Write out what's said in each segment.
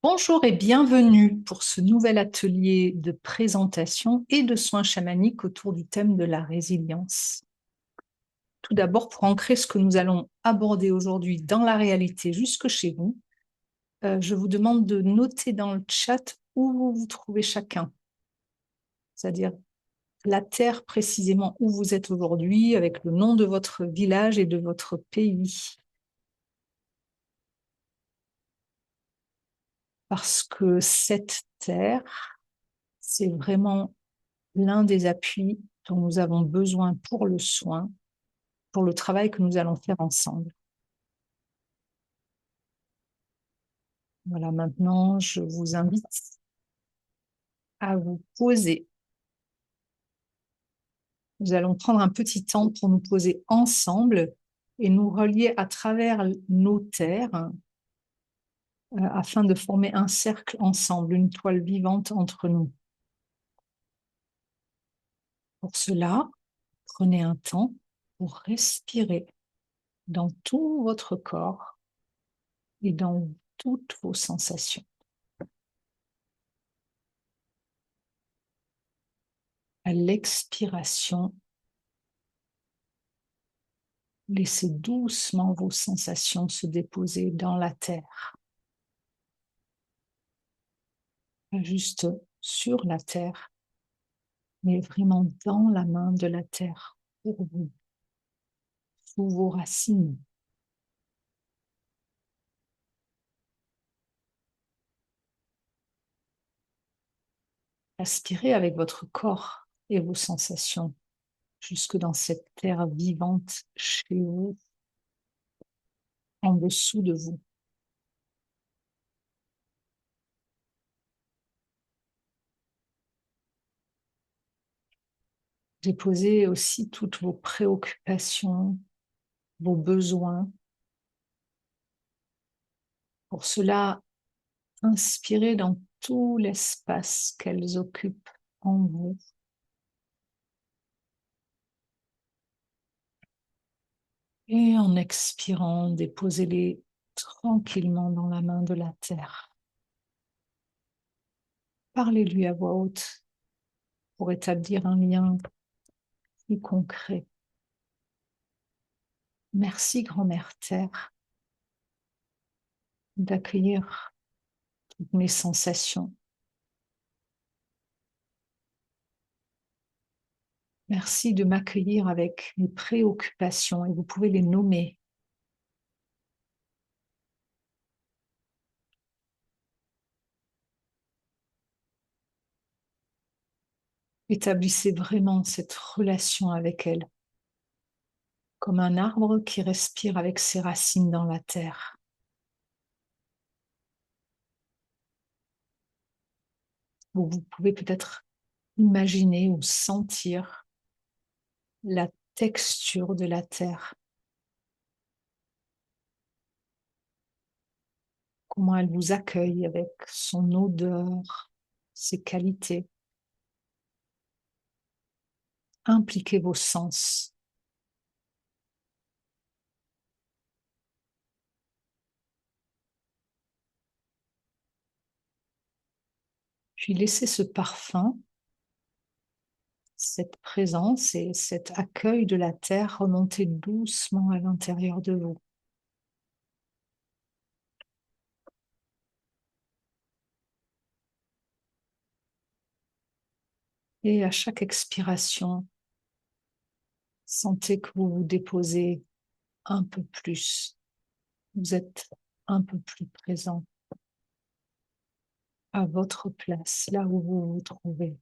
Bonjour et bienvenue pour ce nouvel atelier de présentation et de soins chamaniques autour du thème de la résilience. Tout d'abord, pour ancrer ce que nous allons aborder aujourd'hui dans la réalité jusque chez vous, je vous demande de noter dans le chat où vous vous trouvez chacun, c'est-à-dire la terre précisément où vous êtes aujourd'hui, avec le nom de votre village et de votre pays. Parce que cette terre, c'est vraiment l'un des appuis dont nous avons besoin pour le soin, pour le travail que nous allons faire ensemble. Voilà, maintenant, je vous invite à vous poser. Nous allons prendre un petit temps pour nous poser ensemble et nous relier à travers nos terres afin de former un cercle ensemble, une toile vivante entre nous. Pour cela, prenez un temps pour respirer dans tout votre corps et dans toutes vos sensations. À l'expiration, laissez doucement vos sensations se déposer dans la terre. Pas juste sur la terre, mais vraiment dans la main de la terre, pour vous, sous vos racines. Aspirez avec votre corps et vos sensations jusque dans cette terre vivante chez vous, en dessous de vous. Déposez aussi toutes vos préoccupations, vos besoins. Pour cela, inspirez dans tout l'espace qu'elles occupent en vous. Et en expirant, déposez-les tranquillement dans la main de la terre. Parlez-lui à voix haute pour établir un lien plus concret. Merci, grand-mère Terre, d'accueillir toutes mes sensations. Merci de m'accueillir avec mes préoccupations, et vous pouvez les nommer. Établissez vraiment cette relation avec elle, comme un arbre qui respire avec ses racines dans la terre. Vous pouvez peut-être imaginer ou sentir la texture de la terre, comment elle vous accueille avec son odeur, ses qualités. Impliquez vos sens. Puis laissez ce parfum, cette présence et cet accueil de la terre remonter doucement à l'intérieur de vous. Et à chaque expiration, sentez que vous vous déposez un peu plus. Vous êtes un peu plus présent à votre place, là où vous vous trouvez.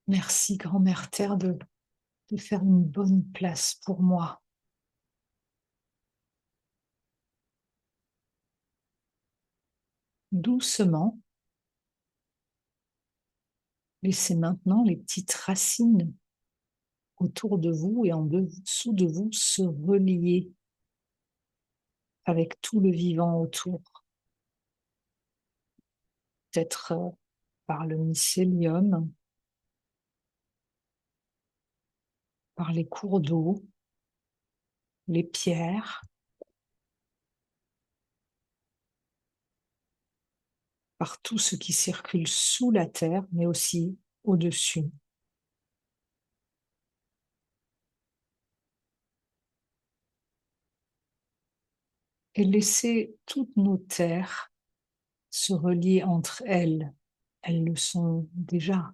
Merci, grand-mère Terre, de faire une bonne place pour moi. Doucement, laissez maintenant les petites racines autour de vous et en dessous de vous se relier avec tout le vivant autour. Peut-être par le mycélium, par les cours d'eau, les pierres, par tout ce qui circule sous la terre, mais aussi au-dessus. Et laissez toutes nos terres se relier entre elles. Elles le sont déjà,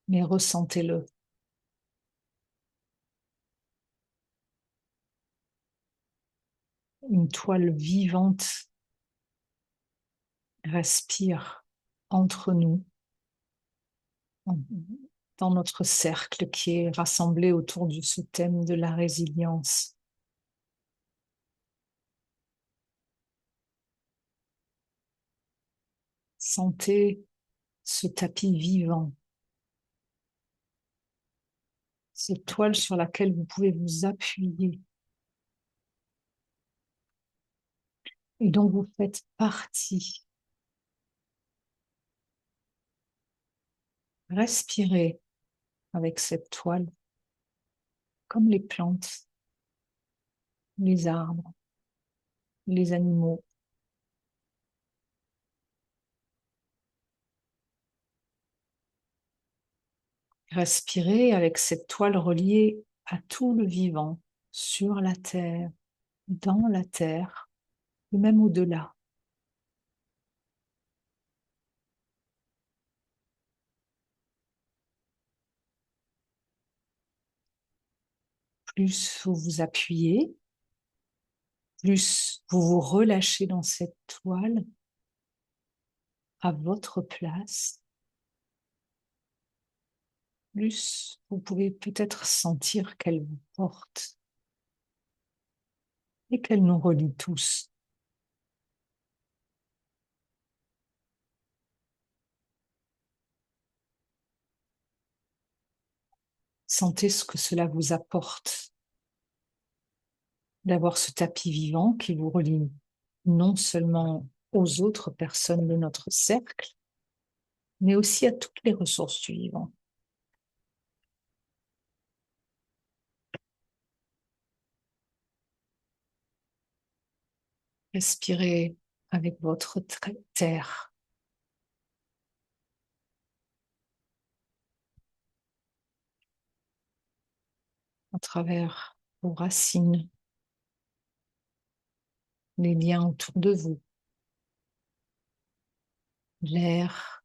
mais ressentez-le. Une toile vivante respire entre nous, dans notre cercle qui est rassemblé autour de ce thème de la résilience. Sentez ce tapis vivant, cette toile sur laquelle vous pouvez vous appuyer et dont vous faites partie. Respirez avec cette toile, comme les plantes, les arbres, les animaux. Respirez avec cette toile reliée à tout le vivant, sur la terre, dans la terre, et même au-delà. Plus vous vous appuyez, plus vous vous relâchez dans cette toile à votre place, plus vous pouvez peut-être sentir qu'elle vous porte et qu'elle nous relie tous. Sentez ce que cela vous apporte d'avoir ce tapis vivant qui vous relie non seulement aux autres personnes de notre cercle, mais aussi à toutes les ressources du vivant. Respirez avec votre terre. À travers vos racines, les liens autour de vous, l'air,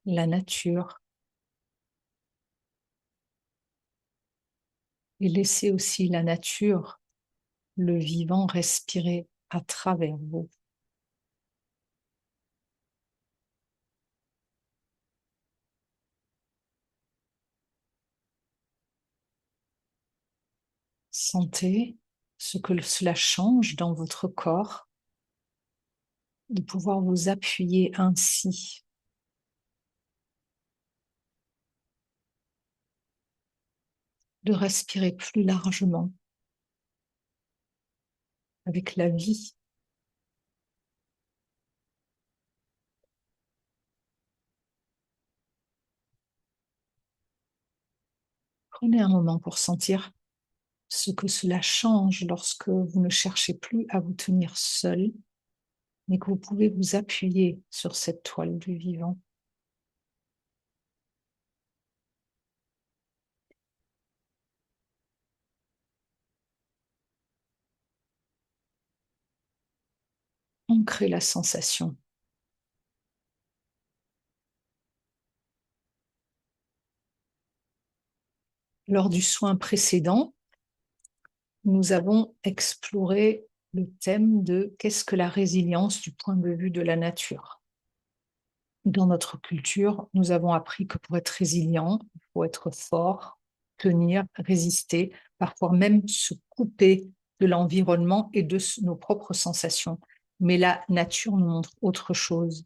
la nature, et laissez aussi la nature, le vivant respirer à travers vous. Sentez ce que cela change dans votre corps, de pouvoir vous appuyer ainsi. De respirer plus largement avec la vie. Prenez un moment pour sentir ce que cela change lorsque vous ne cherchez plus à vous tenir seul, mais que vous pouvez vous appuyer sur cette toile du vivant. Ancrez la sensation. Lors du soin précédent, nous avons exploré le thème de qu'est-ce que la résilience du point de vue de la nature. Dans notre culture, nous avons appris que pour être résilient, il faut être fort, tenir, résister, parfois même se couper de l'environnement et de nos propres sensations. Mais la nature nous montre autre chose.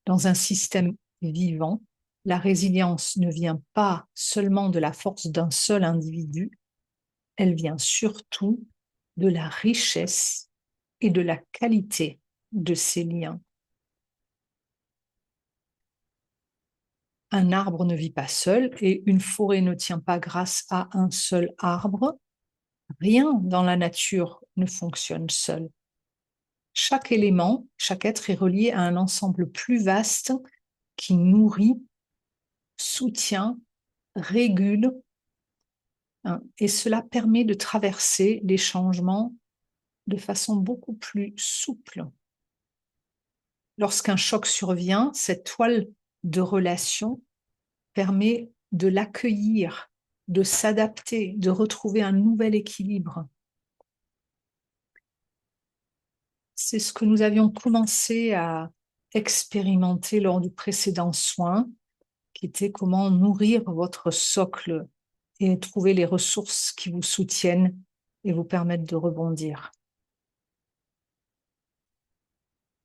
Dans un système vivant, la résilience ne vient pas seulement de la force d'un seul individu, elle vient surtout de la richesse et de la qualité de ces liens. Un arbre ne vit pas seul et une forêt ne tient pas grâce à un seul arbre. Rien dans la nature ne fonctionne seul. Chaque élément, chaque être est relié à un ensemble plus vaste qui nourrit, soutient, régule, hein, et cela permet de traverser les changements de façon beaucoup plus souple. Lorsqu'un choc survient, cette toile de relation permet de l'accueillir, de s'adapter, de retrouver un nouvel équilibre. C'est ce que nous avions commencé à expérimenter lors du précédent soin, qui était comment nourrir votre socle et trouver les ressources qui vous soutiennent et vous permettent de rebondir.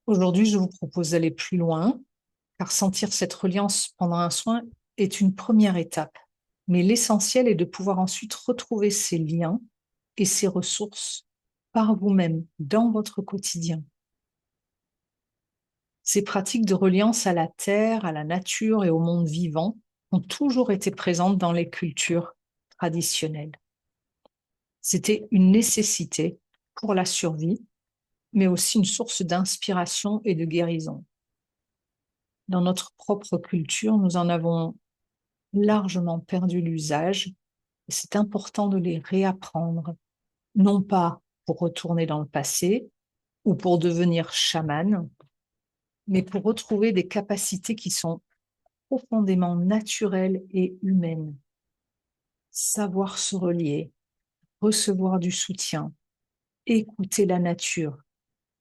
Aujourd'hui, je vous propose d'aller plus loin, car sentir cette reliance pendant un soin est une première étape. Mais l'essentiel est de pouvoir ensuite retrouver ces liens et ces ressources par vous-même, dans votre quotidien. Ces pratiques de reliance à la terre, à la nature et au monde vivant ont toujours été présentes dans les cultures traditionnelles. C'était une nécessité pour la survie, mais aussi une source d'inspiration et de guérison. Dans notre propre culture, nous en avons largement perdu l'usage et c'est important de les réapprendre, non pas pour retourner dans le passé ou pour devenir chaman, mais pour retrouver des capacités qui sont profondément naturelles et humaines. Savoir se relier, recevoir du soutien, écouter la nature,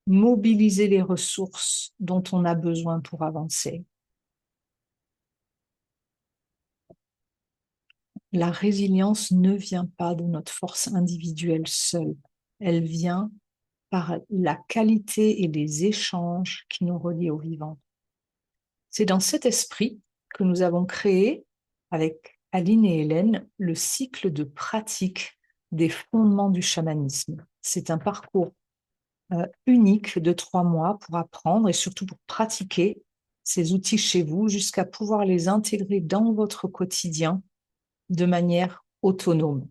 mobiliser les ressources dont on a besoin pour avancer. La résilience ne vient pas de notre force individuelle seule, elle vient par la qualité et les échanges qui nous relient au vivant. C'est dans cet esprit que nous avons créé, avec Aline et Hélène, le cycle de pratique des fondements du chamanisme. C'est un parcours unique de 3 mois pour apprendre et surtout pour pratiquer ces outils chez vous jusqu'à pouvoir les intégrer dans votre quotidien de manière autonome.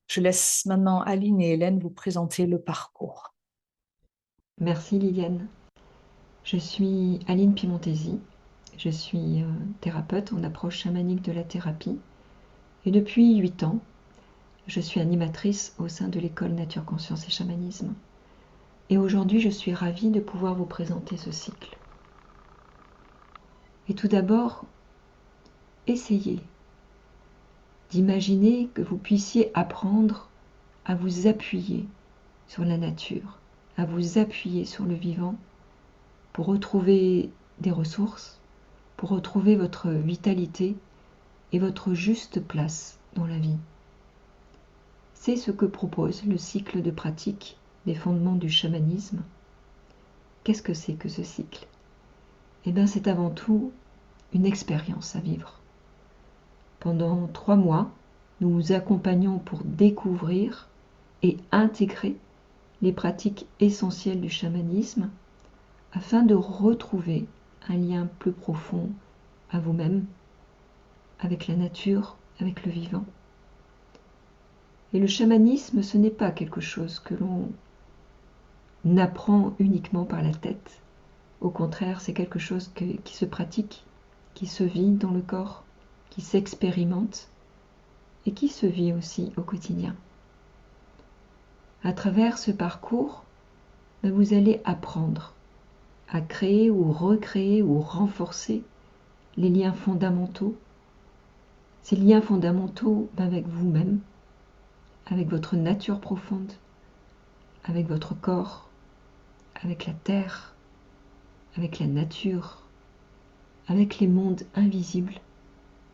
Je laisse maintenant Aline et Hélène vous présenter le parcours. Merci Liliane. Je suis Aline Piemontesi. Je suis thérapeute en approche chamanique de la thérapie. Et depuis 8 ans, je suis animatrice au sein de l'école Nature, Conscience et Chamanisme. Et aujourd'hui, je suis ravie de pouvoir vous présenter ce cycle. Et tout d'abord, essayez d'imaginer que vous puissiez apprendre à vous appuyer sur la nature, à vous appuyer sur le vivant pour retrouver des ressources, pour retrouver votre vitalité et votre juste place dans la vie. C'est ce que propose le cycle de pratique des fondements du chamanisme. Qu'est-ce que c'est que ce cycle? Eh bien, c'est avant tout une expérience à vivre. Pendant 3 mois, nous vous accompagnons pour découvrir et intégrer les pratiques essentielles du chamanisme afin de retrouver un lien plus profond à vous-même, avec la nature, avec le vivant. Et le chamanisme, ce n'est pas quelque chose que l'on apprend uniquement par la tête. Au contraire, c'est quelque chose qui se pratique, qui se vit dans le corps, qui s'expérimente et qui se vit aussi au quotidien. À travers ce parcours, vous allez apprendre à créer ou recréer ou renforcer les liens fondamentaux. Ces liens fondamentaux avec vous-même, avec votre nature profonde, avec votre corps, avec la terre, avec la nature, avec les mondes invisibles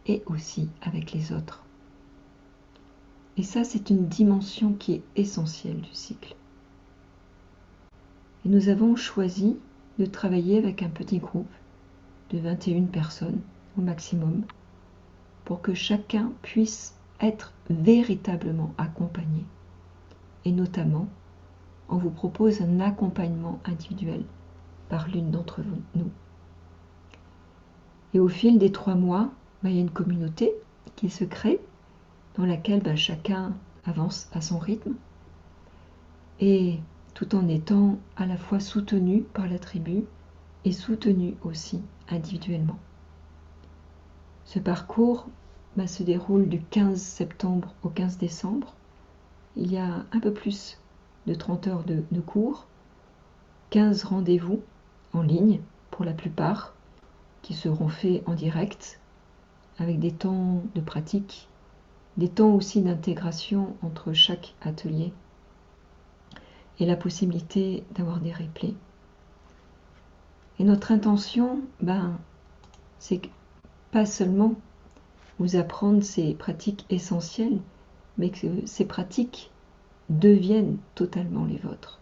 et aussi avec les autres. Et ça, c'est une dimension qui est essentielle du cycle. Et nous avons choisi de travailler avec un petit groupe de 21 personnes au maximum pour que chacun puisse être véritablement accompagné. Et notamment, on vous propose un accompagnement individuel par l'une d'entre nous. Et au fil des 3 mois, il y a une communauté qui se crée dans laquelle chacun avance à son rythme, et tout en étant à la fois soutenu par la tribu et soutenu aussi individuellement. Ce parcours se déroule du 15 septembre au 15 décembre. Il y a un peu plus de 30 heures de cours, 15 rendez-vous en ligne pour la plupart, qui seront faits en direct, avec des temps de pratique, des temps aussi d'intégration entre chaque atelier, et la possibilité d'avoir des replays. Et notre intention, c'est pas seulement vous apprendre ces pratiques essentielles, mais que ces pratiques deviennent totalement les vôtres,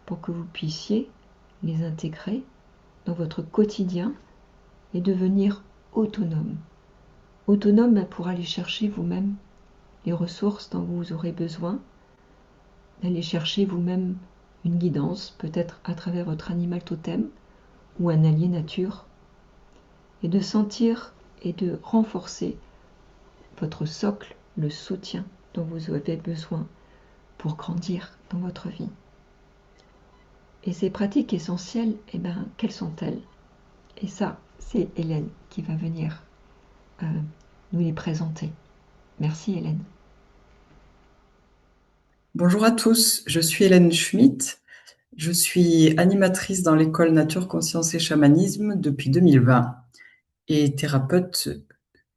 pour que vous puissiez les intégrer dans votre quotidien et devenir autonome. Autonome pour aller chercher vous-même les ressources dont vous aurez besoin, d'aller chercher vous-même une guidance, peut-être à travers votre animal totem ou un allié nature, et de sentir et de renforcer votre socle, le soutien dont vous avez besoin pour grandir dans votre vie. Et ces pratiques essentielles, quelles sont-elles? Et ça, c'est Hélène qui va venir nous les présenter. Merci Hélène. Bonjour à tous, je suis Hélène Schmitt. Je suis animatrice dans l'école Nature, Conscience et Chamanisme depuis 2020 et thérapeute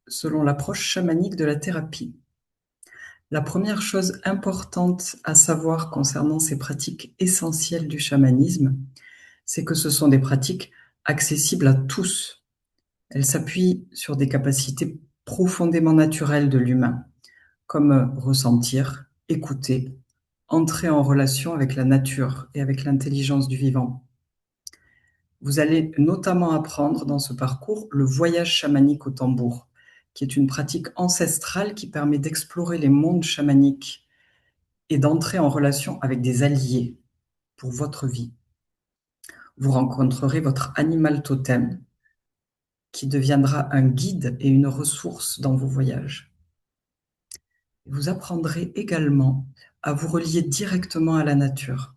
selon l'approche chamanique de la thérapie. La première chose importante à savoir concernant ces pratiques essentielles du chamanisme, c'est que ce sont des pratiques accessibles à tous. Elles s'appuient sur des capacités profondément naturelles de l'humain, comme ressentir, écouter, entrer en relation avec la nature et avec l'intelligence du vivant. Vous allez notamment apprendre dans ce parcours le voyage chamanique au tambour, qui est une pratique ancestrale qui permet d'explorer les mondes chamaniques et d'entrer en relation avec des alliés pour votre vie. Vous rencontrerez votre animal totem, qui deviendra un guide et une ressource dans vos voyages. Vous apprendrez également à vous relier directement à la nature,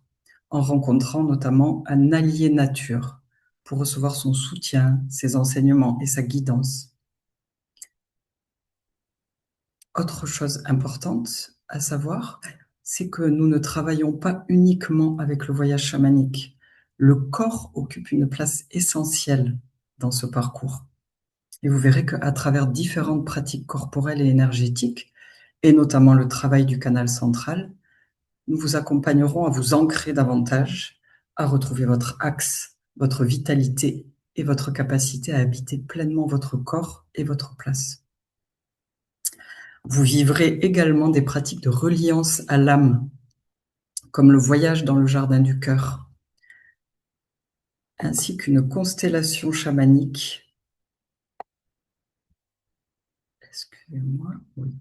en rencontrant notamment un allié nature pour recevoir son soutien, ses enseignements et sa guidance. Autre chose importante à savoir, c'est que nous ne travaillons pas uniquement avec le voyage chamanique. Le corps occupe une place essentielle dans ce parcours. Et vous verrez qu'à travers différentes pratiques corporelles et énergétiques, et notamment le travail du canal central, nous vous accompagnerons à vous ancrer davantage, à retrouver votre axe, votre vitalité et votre capacité à habiter pleinement votre corps et votre place. Vous vivrez également des pratiques de reliance à l'âme, comme le voyage dans le jardin du cœur, ainsi qu'une constellation chamanique. Excusez-moi, oui.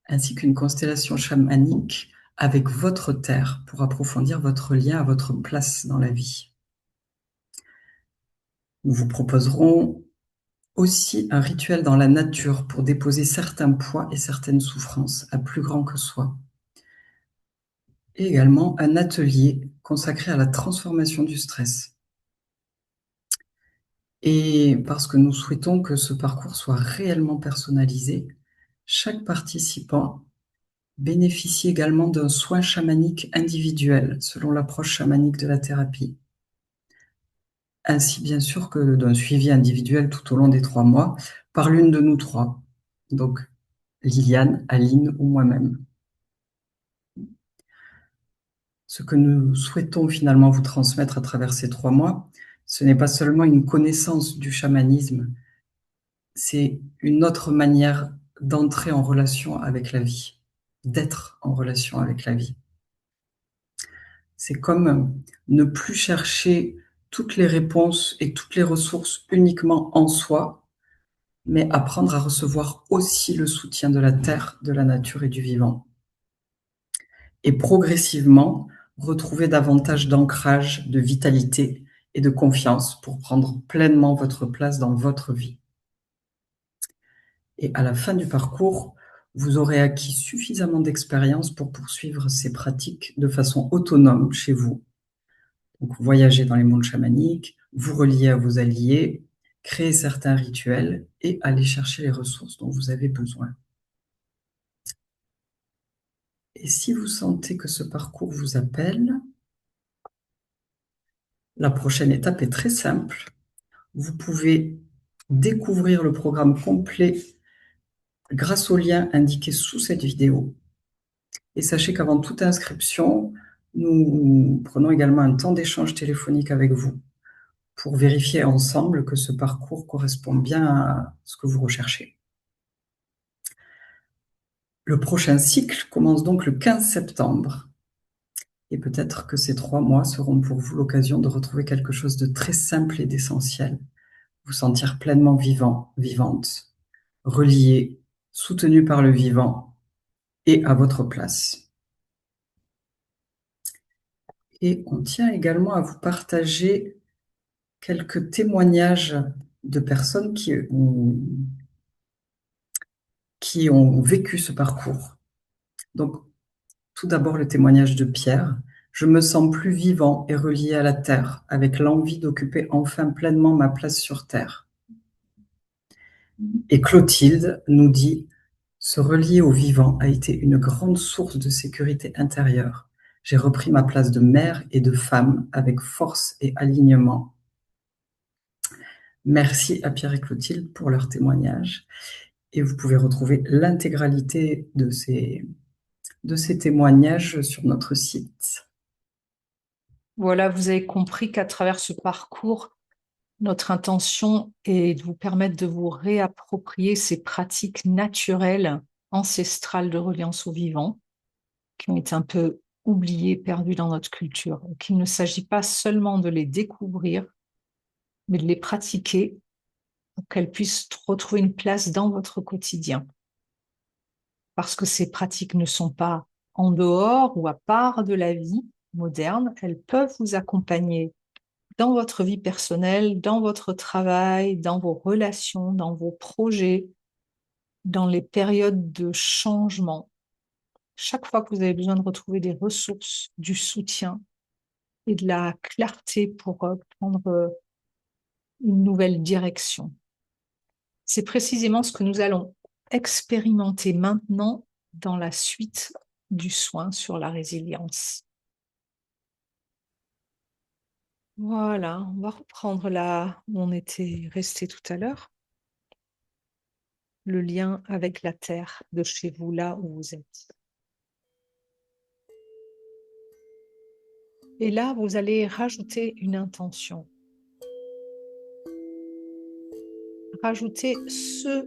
Ainsi qu'une constellation chamanique avec votre terre pour approfondir votre lien à votre place dans la vie. Nous vous proposerons aussi un rituel dans la nature pour déposer certains poids et certaines souffrances à plus grand que soi. Et également un atelier consacré à la transformation du stress. Et parce que nous souhaitons que ce parcours soit réellement personnalisé, chaque participant bénéficie également d'un soin chamanique individuel selon l'approche chamanique de la thérapie, ainsi bien sûr que d'un suivi individuel tout au long des 3 mois par l'une de nous 3, donc Liliane, Aline ou moi-même. Ce que nous souhaitons finalement vous transmettre à travers ces 3 mois, ce n'est pas seulement une connaissance du chamanisme, c'est une autre manière d'entrer en relation avec la vie, d'être en relation avec la vie. C'est comme ne plus chercher toutes les réponses et toutes les ressources uniquement en soi, mais apprendre à recevoir aussi le soutien de la terre, de la nature et du vivant. Et progressivement, retrouver davantage d'ancrage, de vitalité et de confiance pour prendre pleinement votre place dans votre vie. Et à la fin du parcours, vous aurez acquis suffisamment d'expérience pour poursuivre ces pratiques de façon autonome chez vous. Donc, voyager dans les mondes chamaniques, vous relier à vos alliés, créer certains rituels et aller chercher les ressources dont vous avez besoin. Et si vous sentez que ce parcours vous appelle, la prochaine étape est très simple. Vous pouvez découvrir le programme complet grâce au lien indiqué sous cette vidéo. Et sachez qu'avant toute inscription, nous prenons également un temps d'échange téléphonique avec vous pour vérifier ensemble que ce parcours correspond bien à ce que vous recherchez. Le prochain cycle commence donc le 15 septembre. Et peut-être que ces 3 mois seront pour vous l'occasion de retrouver quelque chose de très simple et d'essentiel. Vous sentir pleinement vivant, vivante, relié, soutenu par le vivant et à votre place. Et on tient également à vous partager quelques témoignages de personnes qui ont vécu ce parcours. Donc, tout d'abord, le témoignage de Pierre. Je me sens plus vivant et relié à la terre, avec l'envie d'occuper enfin pleinement ma place sur terre. Et Clotilde nous dit, se relier au vivant a été une grande source de sécurité intérieure. J'ai repris ma place de mère et de femme avec force et alignement. Merci à Pierre et Clotilde pour leur témoignage. Et vous pouvez retrouver l'intégralité de ces témoignages sur notre site. Voilà, vous avez compris qu'à travers ce parcours, notre intention est de vous permettre de vous réapproprier ces pratiques naturelles, ancestrales de reliance au vivant, qui ont été un peu oubliées, perdues dans notre culture. Et qu'il ne s'agit pas seulement de les découvrir, mais de les pratiquer pour qu'elles puissent retrouver une place dans votre quotidien. Parce que ces pratiques ne sont pas en dehors ou à part de la vie moderne, elles peuvent vous accompagner dans votre vie personnelle, dans votre travail, dans vos relations, dans vos projets, dans les périodes de changement. Chaque fois que vous avez besoin de retrouver des ressources, du soutien et de la clarté pour prendre une nouvelle direction. C'est précisément ce que nous allons expérimenter maintenant dans la suite du soin sur la résilience. Voilà, on va reprendre là où on était resté tout à l'heure. Le lien avec la terre de chez vous, là où vous êtes. Et là, vous allez rajouter une intention. Rajoutez ce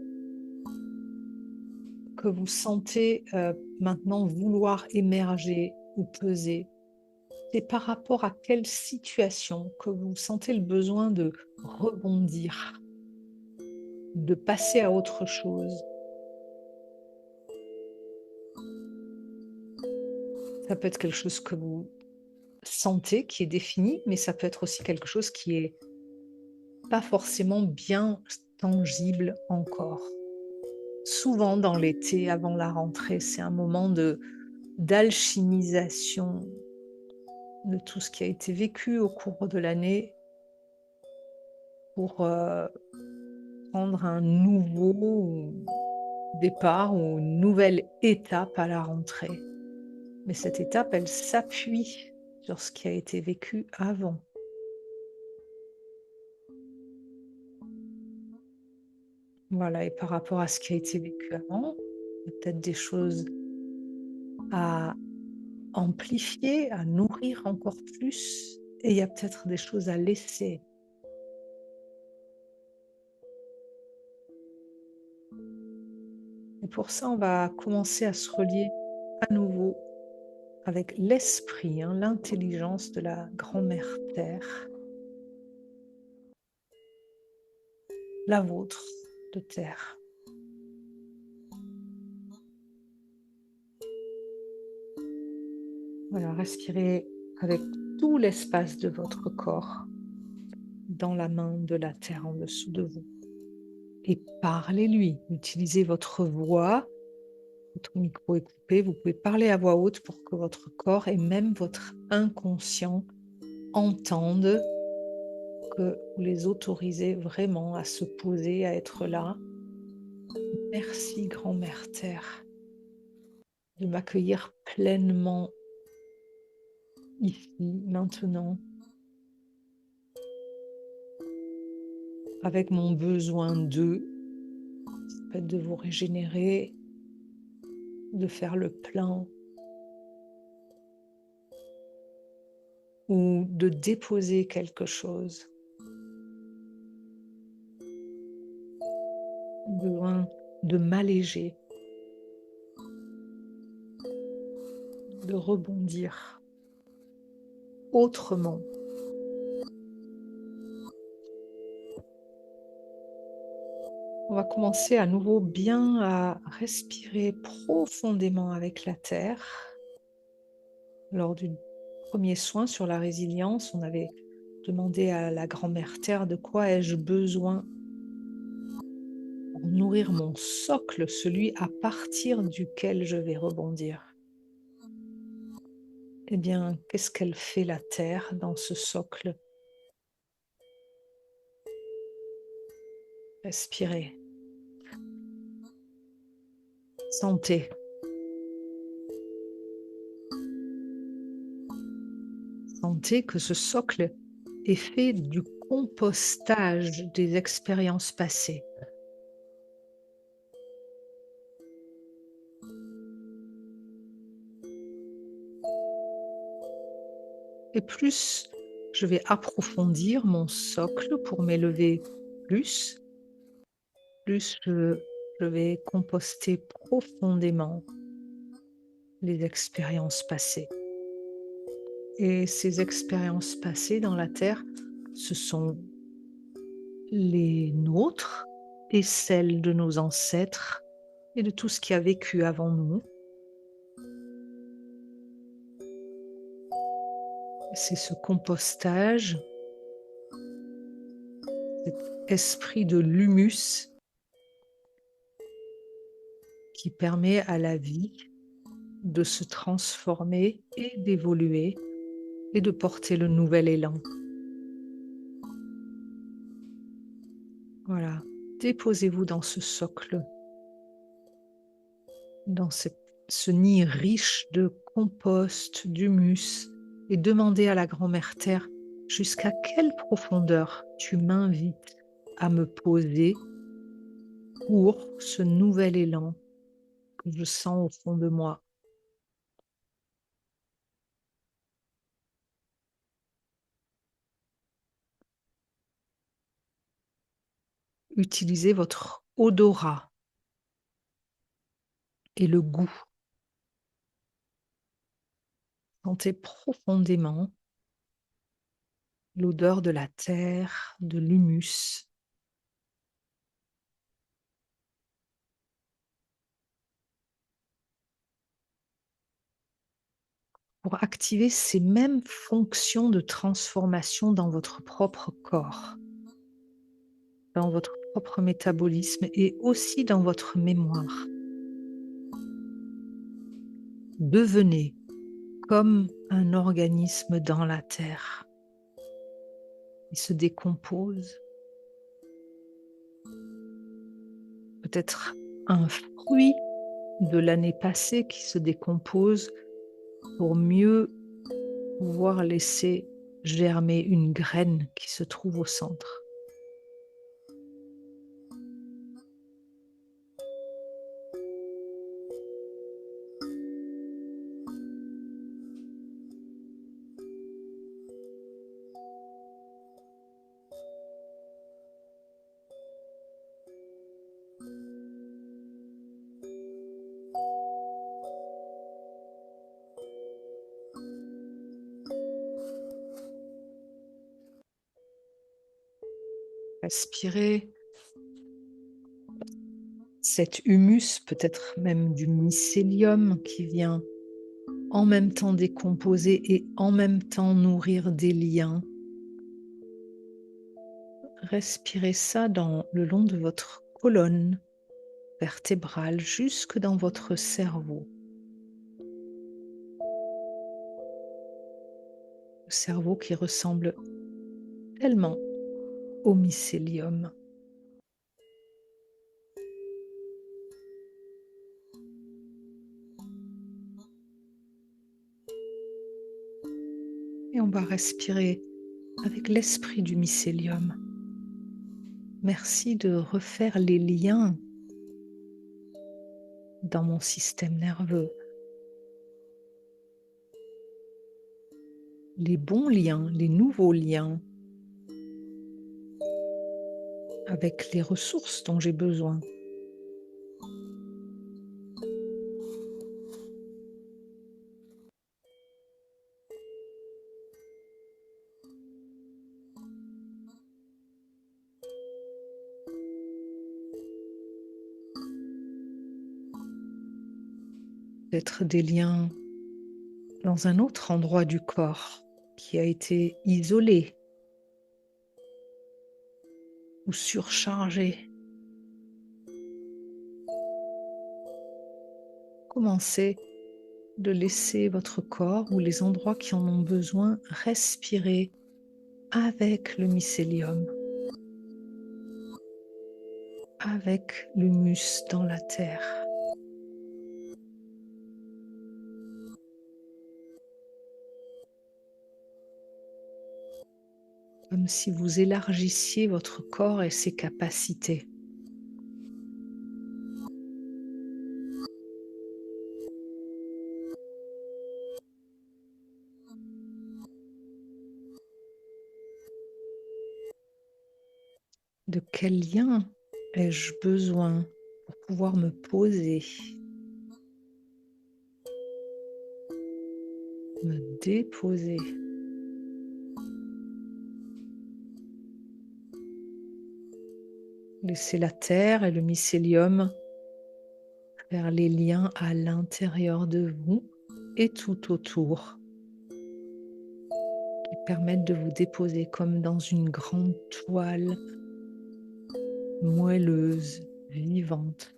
que vous sentez maintenant vouloir émerger ou peser. C'est par rapport à quelle situation que vous sentez le besoin de rebondir, de passer à autre chose. Ça peut être quelque chose que vous sentez, qui est défini, mais ça peut être aussi quelque chose qui est pas forcément bien tangible encore. Souvent dans l'été, avant la rentrée, c'est un moment d'alchimisation de tout ce qui a été vécu au cours de l'année pour prendre un nouveau départ ou une nouvelle étape à la rentrée. Mais cette étape, elle s'appuie sur ce qui a été vécu avant. Voilà, et par rapport à ce qui a été vécu avant, il y a peut-être des choses à amplifier, à nourrir encore plus, et il y a peut-être des choses à laisser. Et pour ça, on va commencer à se relier à nouveau avec l'esprit, l'intelligence de la grand-mère Terre, la vôtre de Terre. Voilà, respirez avec tout l'espace de votre corps dans la main de la Terre en dessous de vous. Et parlez-lui, utilisez votre voix Votre micro est coupé, vous pouvez parler à voix haute pour que votre corps et même votre inconscient entendent que vous les autorisez vraiment à se poser, à être là. Merci grand-mère Terre de m'accueillir pleinement ici, maintenant, avec mon besoin d'eux, de vous régénérer, de faire le plein ou de déposer quelque chose. Besoin de m'alléger, de rebondir autrement. On va commencer à nouveau bien à respirer profondément avec la terre. Lors du premier soin sur la résilience, on avait demandé à la grand-mère terre de quoi ai-je besoin pour nourrir mon socle, celui à partir duquel je vais rebondir. Eh bien, qu'est-ce qu'elle fait la terre dans ce socle? Respirez. Sentez. Sentez que ce socle est fait du compostage des expériences passées. Et plus je vais approfondir mon socle pour m'élever plus je vais composter profondément les expériences passées. Et ces expériences passées dans la Terre, ce sont les nôtres et celles de nos ancêtres et de tout ce qui a vécu avant nous. C'est ce compostage, cet esprit de l'humus qui permet à la vie de se transformer et d'évoluer et de porter le nouvel élan. Voilà, déposez-vous dans ce socle, dans ce nid riche de compost, d'humus, et demandez à la grand-mère Terre jusqu'à quelle profondeur tu m'invites à me poser pour ce nouvel élan que je sens au fond de moi. Utilisez votre odorat et le goût. Sentez profondément l'odeur de la terre, de l'humus. Pour activer ces mêmes fonctions de transformation dans votre propre corps, dans votre propre métabolisme et aussi dans votre mémoire. Devenez comme un organisme dans la terre. Il se décompose. Peut-être un fruit de l'année passée qui se décompose pour mieux pouvoir laisser germer une graine qui se trouve au centre. Respirez cet humus, peut-être même du mycélium qui vient en même temps décomposer et en même temps nourrir des liens. Respirez ça le long de votre colonne, vertébrale jusque dans votre cerveau. Le cerveau qui ressemble tellement au mycélium. Et on va respirer avec l'esprit du mycélium. Merci de refaire les liens dans mon système nerveux. Les bons liens, les nouveaux liens avec les ressources dont j'ai besoin. Peut-être des liens dans un autre endroit du corps qui a été isolé ou surchargé. Commencez de laisser votre corps ou les endroits qui en ont besoin respirer avec le mycélium, avec l'humus dans la terre. Comme si vous élargissiez votre corps et ses capacités. De quel lien ai-je besoin pour pouvoir me poser, me déposer? Laissez la terre et le mycélium faire les liens à l'intérieur de vous et tout autour, qui permettent de vous déposer comme dans une grande toile moelleuse, vivante.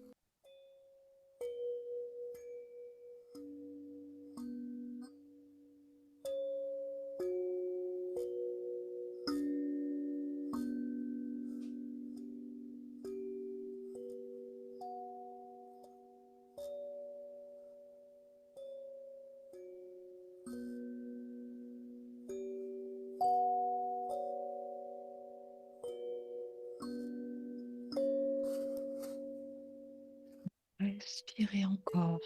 Respirez encore,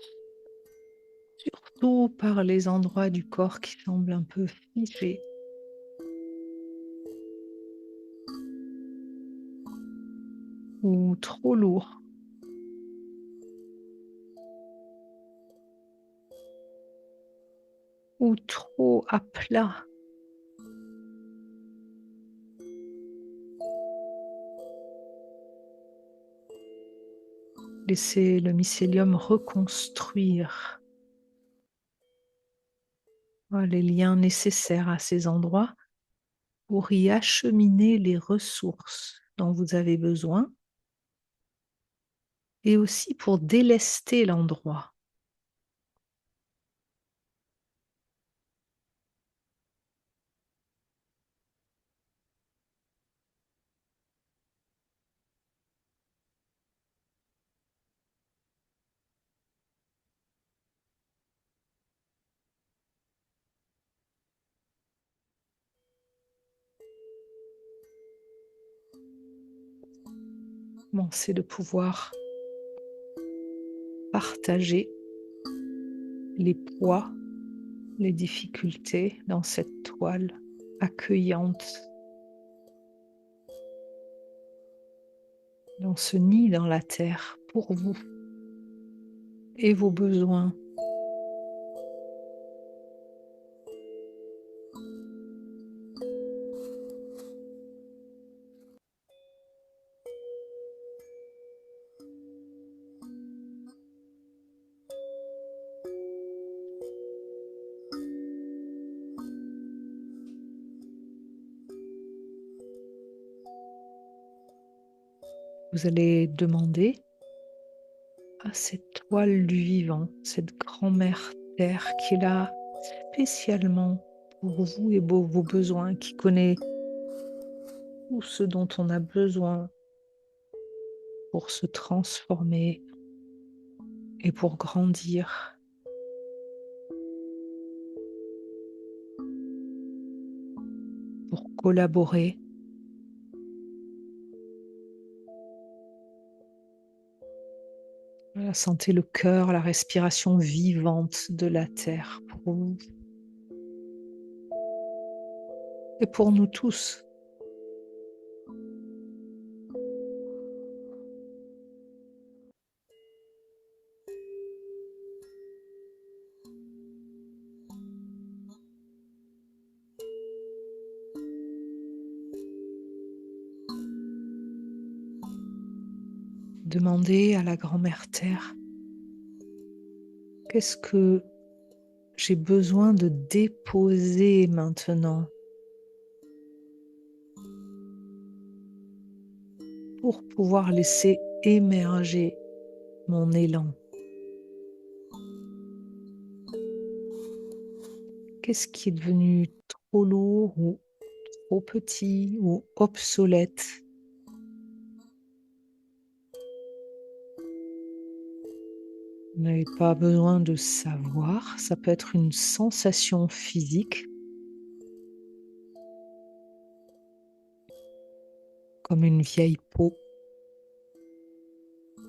surtout par les endroits du corps qui semblent un peu figés. Ou trop lourds. Ou trop à plat. Laissez le mycélium reconstruire les liens nécessaires à ces endroits pour y acheminer les ressources dont vous avez besoin et aussi pour délester l'endroit. Commencez de pouvoir partager les poids, les difficultés dans cette toile accueillante, dans ce nid dans la terre pour vous et vos besoins. Vous allez demander à cette toile du vivant, cette grand-mère Terre qui est là spécialement pour vous et vos besoins, qui connaît tout ce dont on a besoin pour se transformer et pour grandir. Pour collaborer. Voilà, sentez le cœur, la respiration vivante de la Terre pour vous et pour nous tous. Demandez à la grand-mère Terre, qu'est-ce que j'ai besoin de déposer maintenant pour pouvoir laisser émerger mon élan? Qu'est-ce qui est devenu trop lourd ou trop petit ou obsolète? Vous n'avez pas besoin de savoir, ça peut être une sensation physique, comme une vieille peau,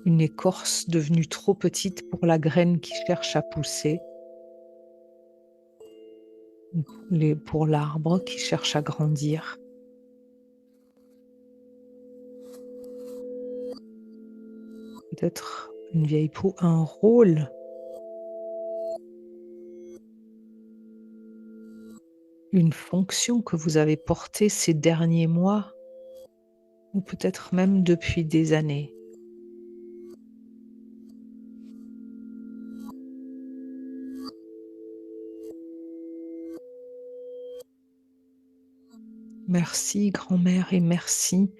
une écorce devenue trop petite pour la graine qui cherche à pousser, pour l'arbre qui cherche à grandir. Peut-être une vieille peau a un rôle, une fonction que vous avez portée ces derniers mois, ou peut-être même depuis des années. Merci grand-mère et merci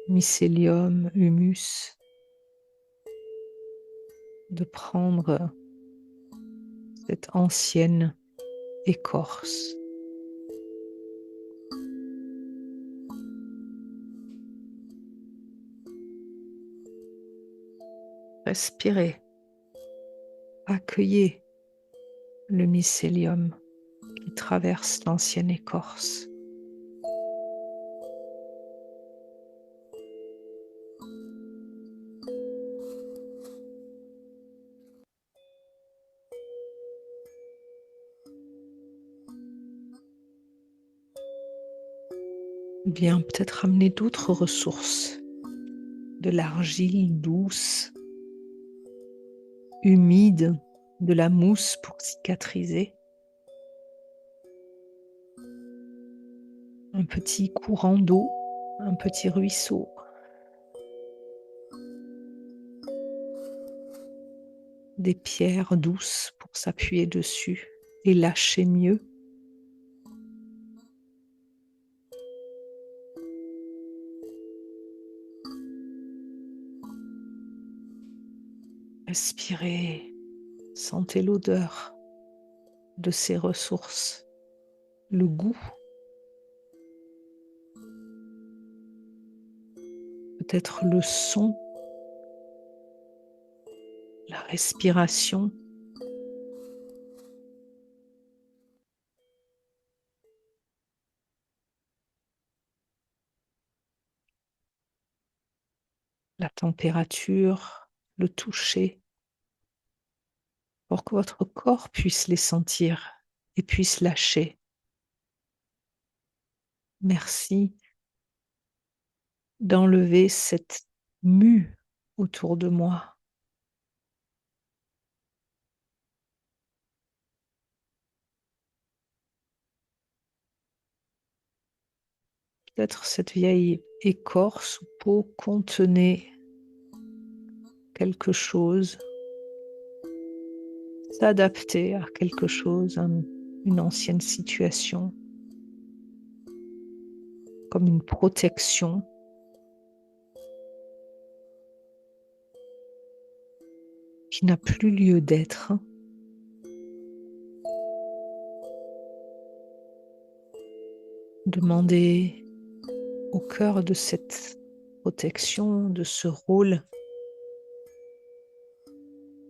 mycélium, humus, de prendre cette ancienne écorce. Respirez, accueillez le mycélium qui traverse l'ancienne écorce. Bien, peut-être amener d'autres ressources, de l'argile douce, humide, de la mousse pour cicatriser, un petit courant d'eau, un petit ruisseau, des pierres douces pour s'appuyer dessus et lâcher mieux. Respirez, sentez l'odeur de ces ressources, le goût, peut-être le son, la respiration. La température, le toucher, pour que votre corps puisse les sentir et puisse lâcher. Merci d'enlever cette mue autour de moi. Peut-être cette vieille écorce ou peau contenait quelque chose, s'adapter à quelque chose, à une ancienne situation, comme une protection. qui n'a plus lieu d'être. Demandez au cœur de cette protection, de ce rôle,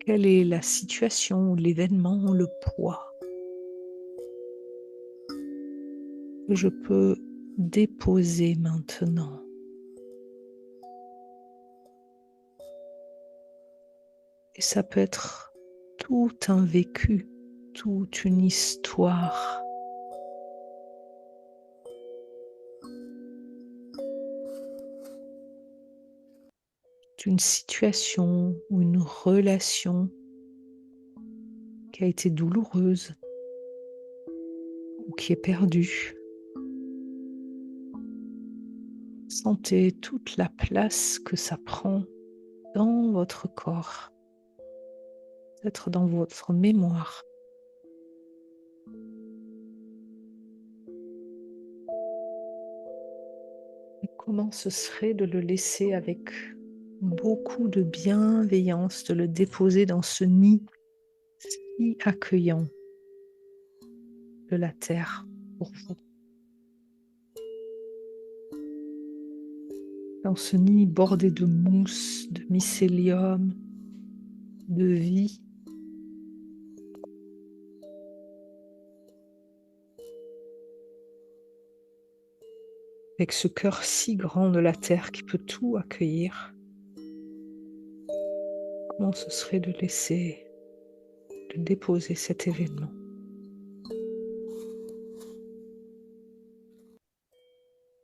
quelle est la situation, l'événement, le poids que je peux déposer maintenant. Et ça peut être tout un vécu, toute une histoire. D'une situation ou une relation qui a été douloureuse ou qui est perdue. Sentez toute la place que ça prend dans votre corps, peut-être dans votre mémoire. Et comment ce serait de le laisser avec beaucoup de bienveillance, de le déposer dans ce nid si accueillant de la terre pour vous. Dans ce nid bordé de mousse, de mycélium, de vie. Avec ce cœur si grand de la terre qui peut tout accueillir. Comment ce serait de laisser, de déposer cet événement.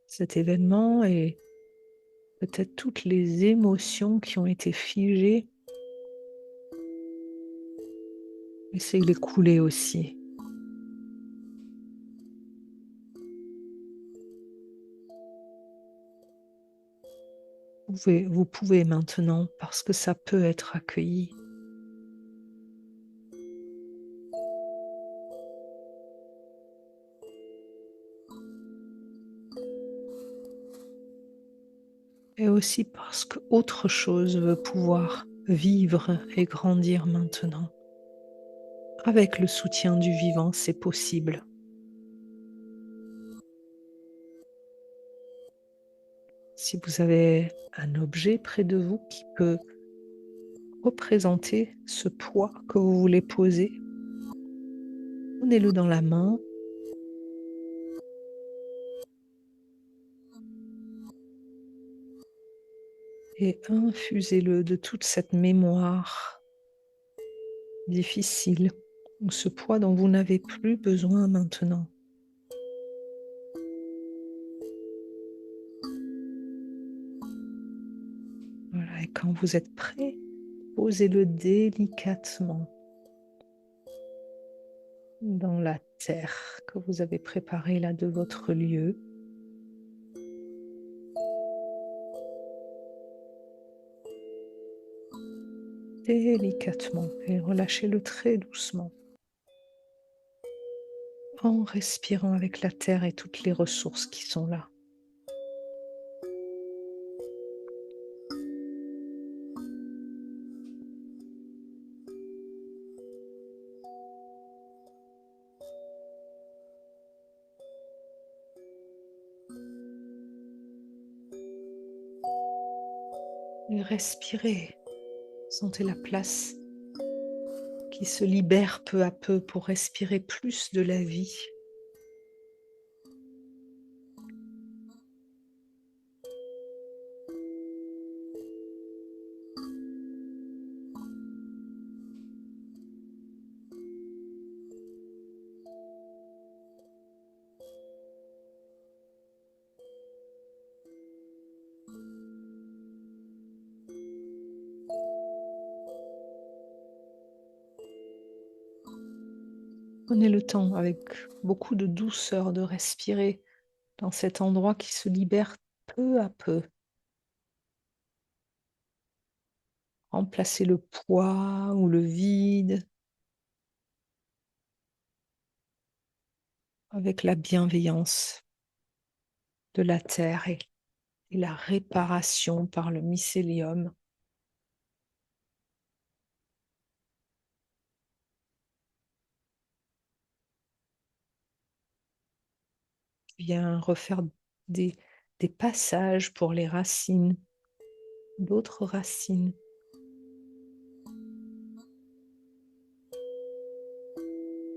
Cet événement et peut-être toutes les émotions qui ont été figées. Essayez de les couler aussi. Vous pouvez maintenant, parce que ça peut être accueilli. Et aussi parce que autre chose veut pouvoir vivre et grandir maintenant. Avec le soutien du vivant, c'est possible. Si vous avez un objet près de vous qui peut représenter ce poids que vous voulez poser, prenez-le dans la main. Et infusez-le de toute cette mémoire difficile, ou ce poids dont vous n'avez plus besoin maintenant. Voilà, et quand vous êtes prêt, posez-le délicatement dans la terre que vous avez préparée là de votre lieu. Délicatement et relâchez-le très doucement en respirant avec la terre et toutes les ressources qui sont là. Et respirez, sentez la place qui se libère peu à peu pour respirer plus de la vie. Prenez le temps avec beaucoup de douceur de respirer dans cet endroit qui se libère peu à peu. Remplacez le poids ou le vide avec la bienveillance de la terre et la réparation par le mycélium. Viens refaire des passages pour les racines, d'autres racines.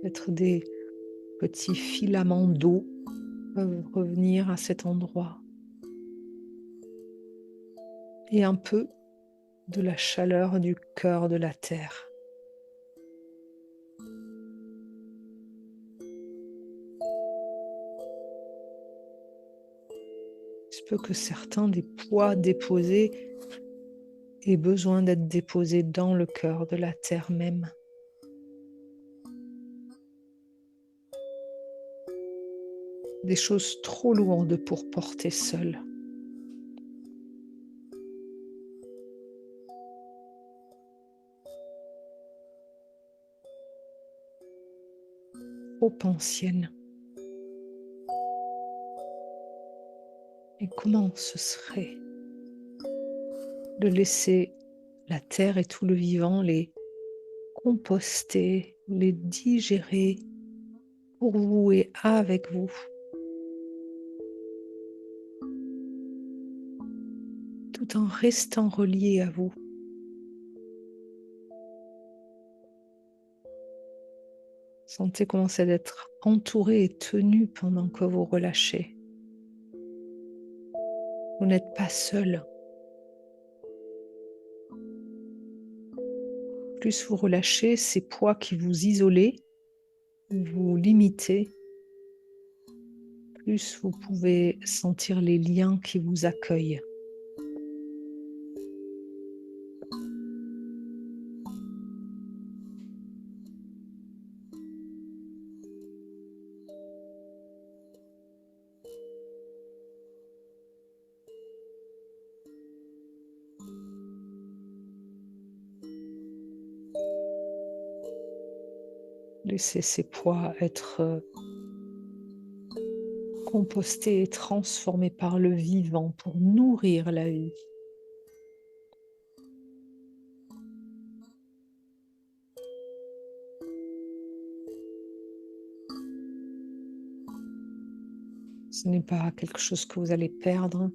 Peut-être des petits filaments d'eau peuvent revenir à cet endroit. Et un peu de la chaleur du cœur de la terre. Il se peut que certains des poids déposés aient besoin d'être déposés dans le cœur de la terre même. Des choses trop lourdes pour porter seules. Trop anciennes. Et comment ce serait de laisser la terre et tout le vivant les composter, les digérer pour vous et avec vous. Tout en restant relié à vous. Sentez comment c'est d'être entouré et tenu pendant que vous relâchez. Vous n'êtes pas seul. Plus vous relâchez ces poids qui vous isolent, vous limitez, plus vous pouvez sentir les liens qui vous accueillent. Laissez ces poids être compostés et transformés par le vivant pour nourrir la vie. Ce n'est pas quelque chose que vous allez perdre,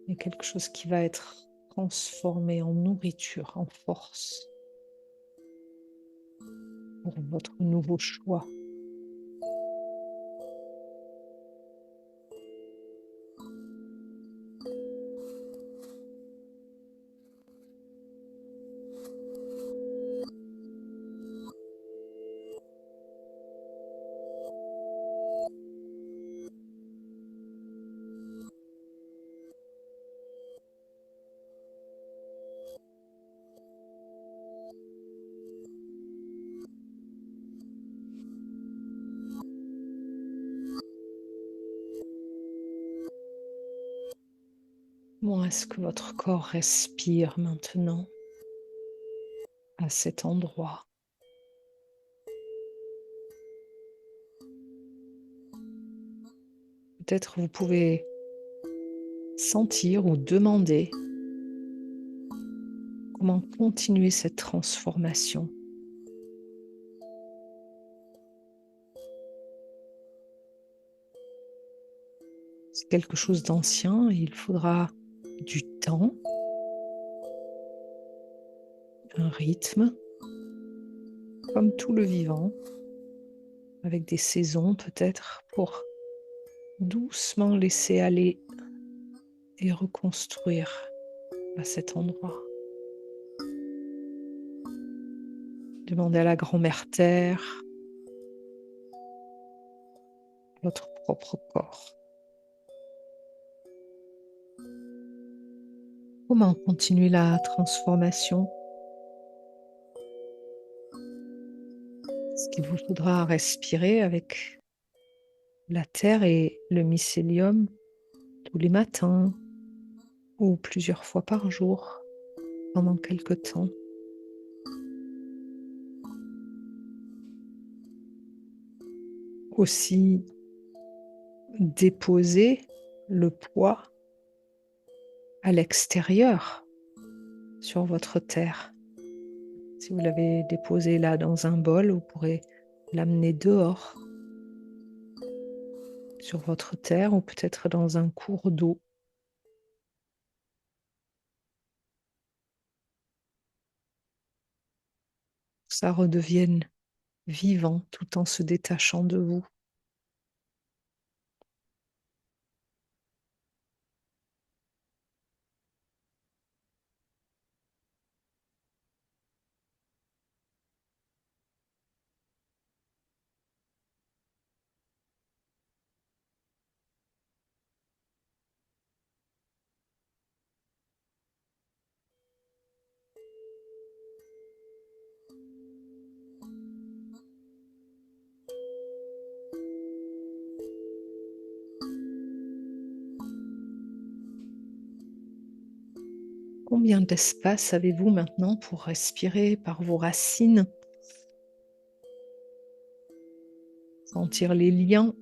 mais quelque chose qui va être transformé en nourriture, en force pour votre nouveau choix. Comment est-ce que votre corps respire maintenant à cet endroit? Peut-être vous pouvez sentir ou demander comment continuer cette transformation. C'est quelque chose d'ancien et il faudra du temps, un rythme, comme tout le vivant, avec des saisons peut-être, pour doucement laisser aller et reconstruire à cet endroit. Demandez à la grand-mère terre, votre propre corps. Comment continuer la transformation? Ce qu'il vous faudra respirer avec la terre et le mycélium tous les matins ou plusieurs fois par jour pendant quelque temps. Aussi déposer le poids à l'extérieur sur votre terre. Si vous l'avez déposé là dans un bol, vous pourrez l'amener dehors. sur votre terre ou peut-être dans un cours d'eau. Ça redevienne vivant tout en se détachant de vous. Combien d'espace avez-vous maintenant pour respirer par vos racines? Sentir les liens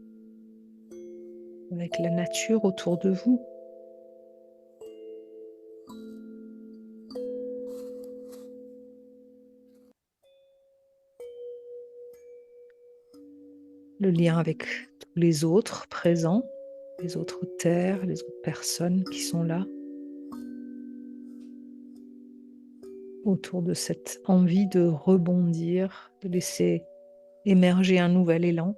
avec la nature autour de vous. Le lien avec tous les autres présents, les autres terres, les autres personnes qui sont là, autour de cette envie de rebondir, de laisser émerger un nouvel élan.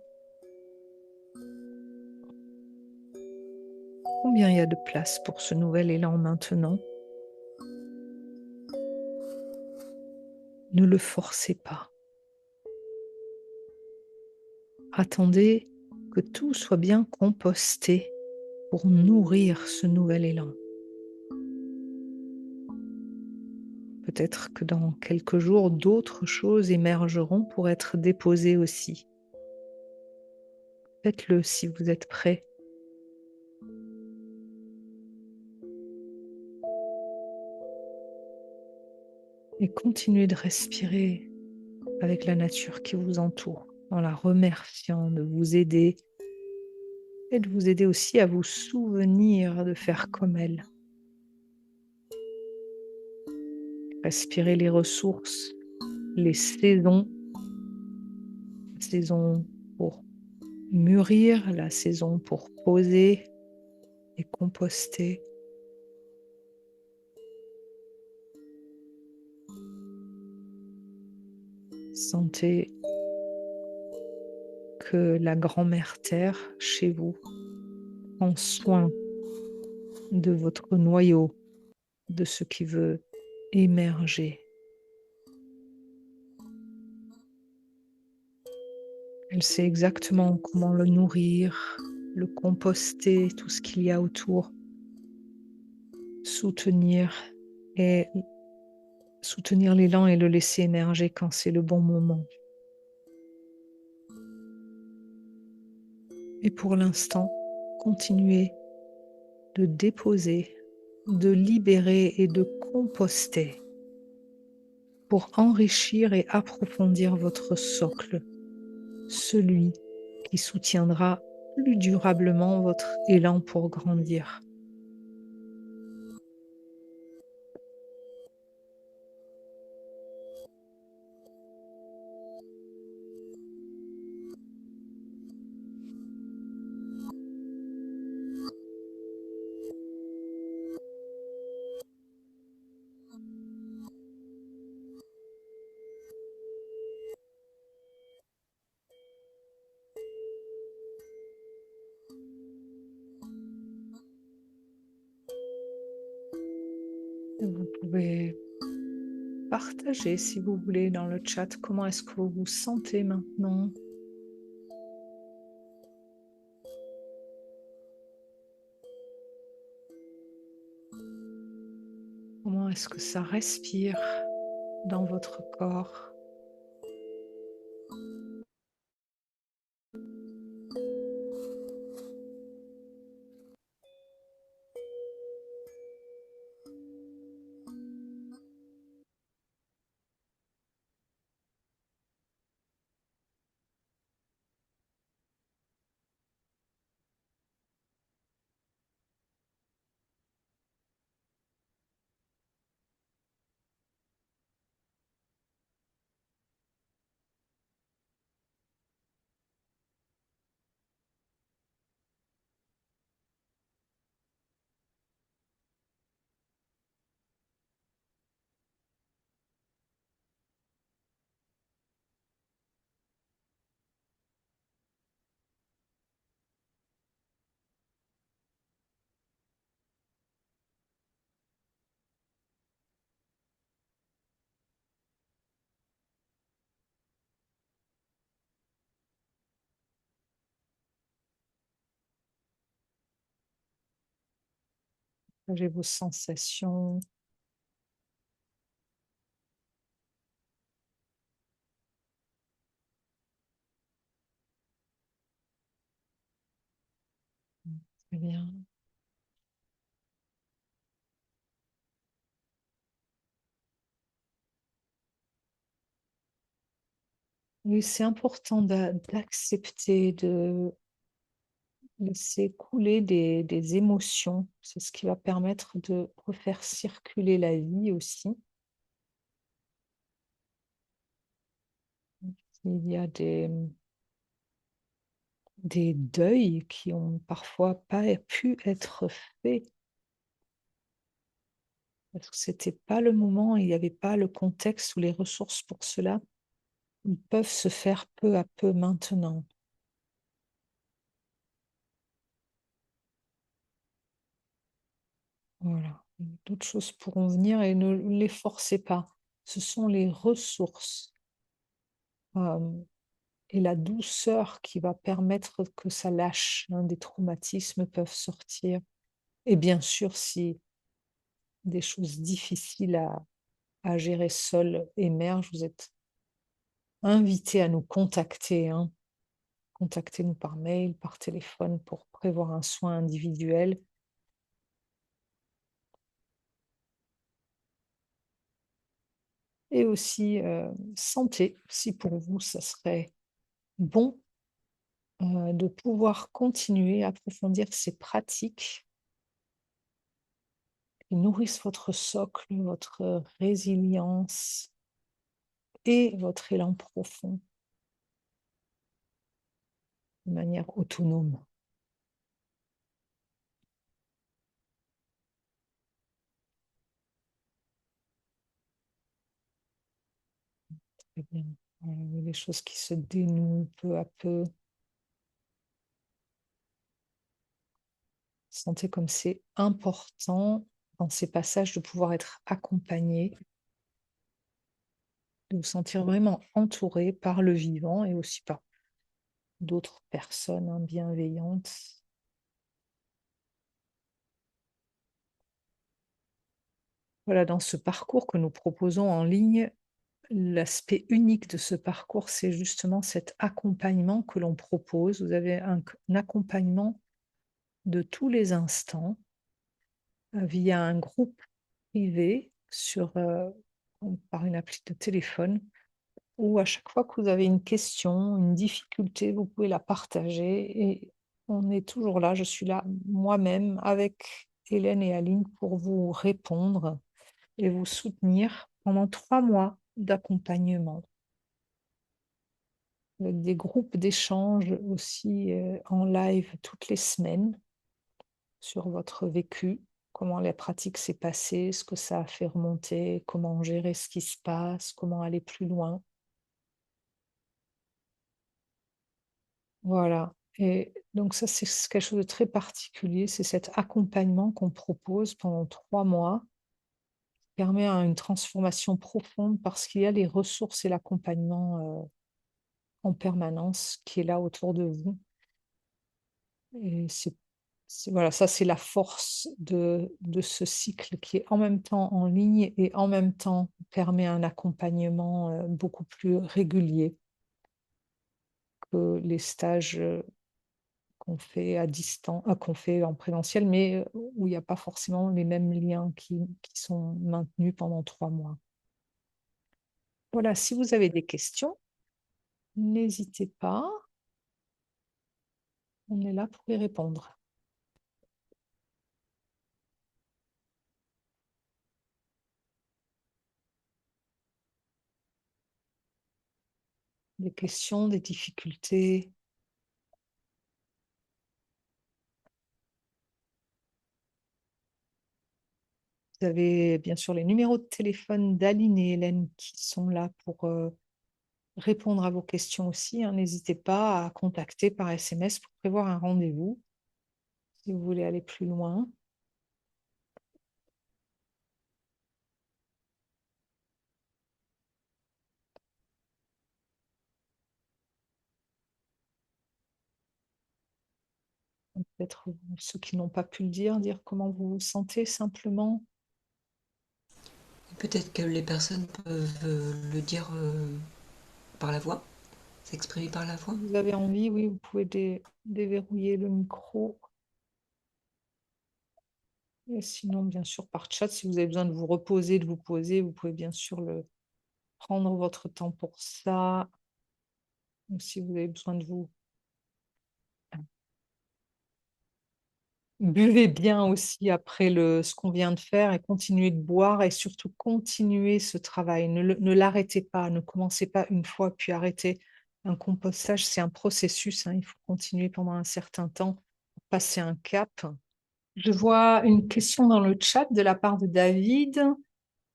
Combien il y a de place pour ce nouvel élan maintenant? Ne le forcez pas. Attendez que tout soit bien composté pour nourrir ce nouvel élan. Peut-être que dans quelques jours, d'autres choses émergeront pour être déposées aussi. Faites-le si vous êtes prêt. Et continuez de respirer avec la nature qui vous entoure, en la remerciant de vous aider et de vous aider aussi à vous souvenir de faire comme elle. Respirez les ressources, les saisons, la saison pour mûrir, la saison pour poser et composter. Sentez que la grand-mère terre chez vous prend soin de votre noyau, de ce qui veut émerger. Elle sait exactement comment le nourrir, le composter, tout ce qu'il y a autour, soutenir et soutenir l'élan et le laisser émerger quand c'est le bon moment. Et pour l'instant, continuez de déposer, de libérer et de composter pour enrichir et approfondir votre socle, celui qui soutiendra plus durablement votre élan pour grandir. Vous pouvez partager, si vous voulez, dans le chat, comment est-ce que vous vous sentez maintenant. Comment est-ce que ça respire dans votre corps? Partagez vos sensations. Très bien. Oui, c'est important d'accepter, de laisser couler des émotions. C'est ce qui va permettre de refaire circuler la vie aussi. Il y a des deuils qui ont parfois pas pu être faits parce que c'était pas le moment, il n'y avait pas le contexte ou les ressources pour cela. Ils peuvent se faire peu à peu maintenant. Voilà. D'autres choses pourront venir et ne les forcez pas. Ce sont les ressources et la douceur qui va permettre que ça lâche, hein. Des traumatismes peuvent sortir. Et bien sûr, si des choses difficiles à gérer seul émergent, vous êtes invité à nous contacter, hein. Contactez-nous par mail, par téléphone pour prévoir un soin individuel. Et aussi, santé, si pour vous, ça serait bon de pouvoir continuer à approfondir ces pratiques qui nourrissent votre socle, votre résilience et votre élan profond de manière autonome. Très bien. Il y a des choses qui se dénouent peu à peu. Sentez comme c'est important dans ces passages de pouvoir être accompagné, de vous sentir vraiment entouré par le vivant et aussi par d'autres personnes, hein, bienveillantes. Voilà, dans ce parcours que nous proposons en ligne, l'aspect unique de ce parcours, c'est justement cet accompagnement que l'on propose. Vous avez un accompagnement de tous les instants via un groupe privé par une appli de téléphone où à chaque fois que vous avez une question, une difficulté, vous pouvez la partager et on est toujours là. Je suis là moi-même avec Hélène et Aline pour vous répondre et vous soutenir pendant 3 mois d'accompagnement, avec des groupes d'échange aussi en live toutes les semaines sur votre vécu, comment la pratique s'est passée, ce que ça a fait remonter, comment gérer ce qui se passe, comment aller plus loin. Voilà. Et donc ça, c'est quelque chose de très particulier, c'est cet accompagnement qu'on propose pendant 3 mois, qui permet une transformation profonde parce qu'il y a les ressources et l'accompagnement en permanence qui est là autour de vous. Et voilà, ça c'est la force de ce cycle qui est en même temps en ligne et en même temps permet un accompagnement beaucoup plus régulier que les stages qu'on fait à distance, qu'on fait en présentiel, mais où il n'y a pas forcément les mêmes liens qui sont maintenus pendant 3 mois. Voilà, si vous avez des questions, n'hésitez pas, on est là pour y répondre. Des questions, des difficultés. Vous avez bien sûr les numéros de téléphone d'Aline et Hélène qui sont là pour répondre à vos questions aussi, hein. N'hésitez pas à contacter par SMS pour prévoir un rendez-vous si vous voulez aller plus loin. Peut-être ceux qui n'ont pas pu le dire comment vous vous sentez simplement. Peut-être que les personnes peuvent le dire par la voix, s'exprimer par la voix. Si vous avez envie, oui, vous pouvez déverrouiller le micro. Et sinon, bien sûr, par chat, si vous avez besoin de vous reposer, de vous poser, vous pouvez bien sûr prendre votre temps pour ça. Ou si vous avez besoin de vous buvez bien aussi après ce qu'on vient de faire et continuez de boire et surtout continuez ce travail. Ne l'arrêtez pas, ne commencez pas une fois puis arrêtez. Un compostage, c'est un processus, hein, il faut continuer pendant un certain temps pour passer un cap. Je vois une question dans le chat de la part de David.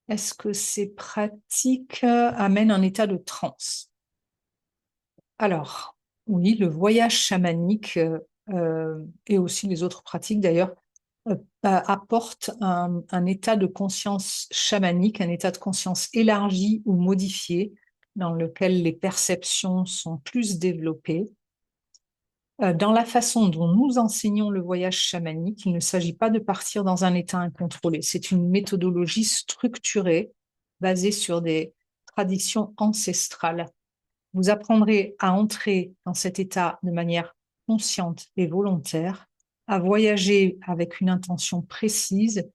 Est-ce que ces pratiques amènent un état de transe? Alors, oui, le voyage chamanique et aussi les autres pratiques d'ailleurs apportent un état de conscience chamanique, un état de conscience élargi ou modifié dans lequel les perceptions sont plus développées. Dans la façon dont nous enseignons le voyage chamanique, il ne s'agit pas de partir dans un état incontrôlé. C'est une méthodologie structurée basée sur des traditions ancestrales. Vous apprendrez à entrer dans cet état de manière consciente et volontaire, à voyager avec une intention précise,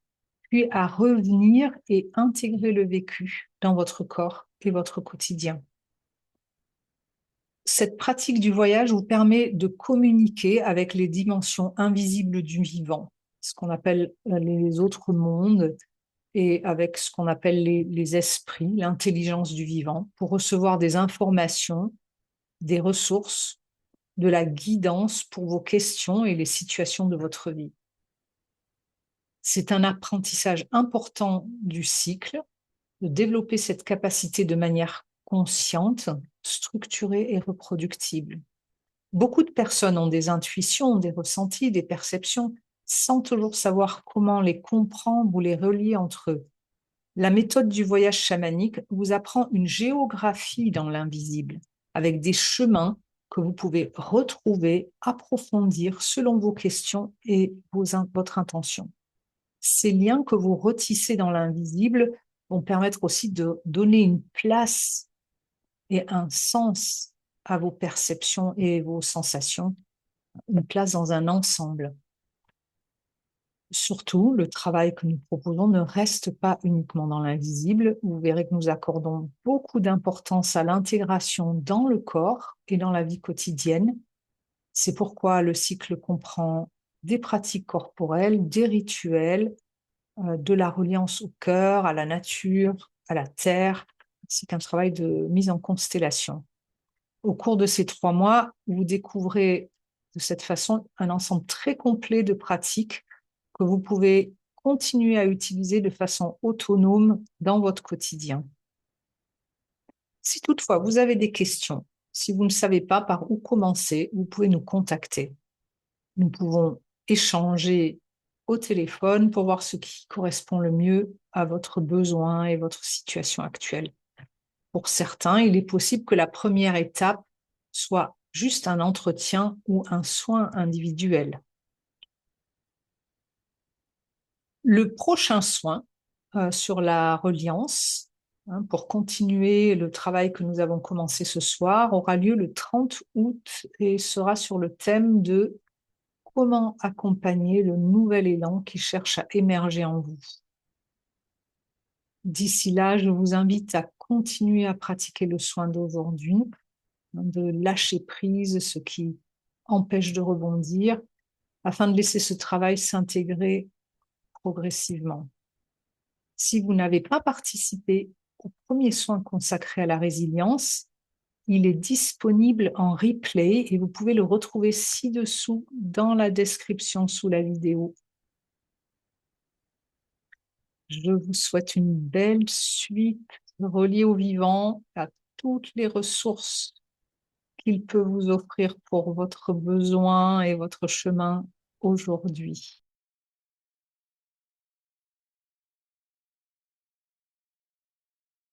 puis à revenir et intégrer le vécu dans votre corps et votre quotidien. Cette pratique du voyage vous permet de communiquer avec les dimensions invisibles du vivant, ce qu'on appelle les autres mondes, et avec ce qu'on appelle les esprits, l'intelligence du vivant, pour recevoir des informations, des ressources, de la guidance pour vos questions et les situations de votre vie. C'est un apprentissage important du cycle, de développer cette capacité de manière consciente, structurée et reproductible. Beaucoup de personnes ont des intuitions, des ressentis, des perceptions, sans toujours savoir comment les comprendre ou les relier entre eux. La méthode du voyage chamanique vous apprend une géographie dans l'invisible, avec des chemins que vous pouvez retrouver, approfondir selon vos questions et votre intention. Ces liens que vous retissez dans l'invisible vont permettre aussi de donner une place et un sens à vos perceptions et vos sensations, une place dans un ensemble. Surtout, le travail que nous proposons ne reste pas uniquement dans l'invisible. Vous verrez que nous accordons beaucoup d'importance à l'intégration dans le corps et dans la vie quotidienne. C'est pourquoi le cycle comprend des pratiques corporelles, des rituels, de la reliance au cœur, à la nature, à la terre, ainsi qu'un travail de mise en constellation. Au cours de ces 3 mois, vous découvrez de cette façon un ensemble très complet de pratiques que vous pouvez continuer à utiliser de façon autonome dans votre quotidien. Si toutefois vous avez des questions, si vous ne savez pas par où commencer, vous pouvez nous contacter. Nous pouvons échanger au téléphone pour voir ce qui correspond le mieux à votre besoin et votre situation actuelle. Pour certains, il est possible que la première étape soit juste un entretien ou un soin individuel. Le prochain soin sur la reliance, pour continuer le travail que nous avons commencé ce soir, aura lieu le 30 août et sera sur le thème de comment accompagner le nouvel élan qui cherche à émerger en vous. D'ici là, je vous invite à continuer à pratiquer le soin d'aujourd'hui, de lâcher prise ce qui empêche de rebondir, afin de laisser ce travail s'intégrer progressivement. Si vous n'avez pas participé au premier soin consacré à la résilience, il est disponible en replay et vous pouvez le retrouver ci-dessous dans la description sous la vidéo. Je vous souhaite une belle suite reliée au vivant, à toutes les ressources qu'il peut vous offrir pour votre besoin et votre chemin aujourd'hui.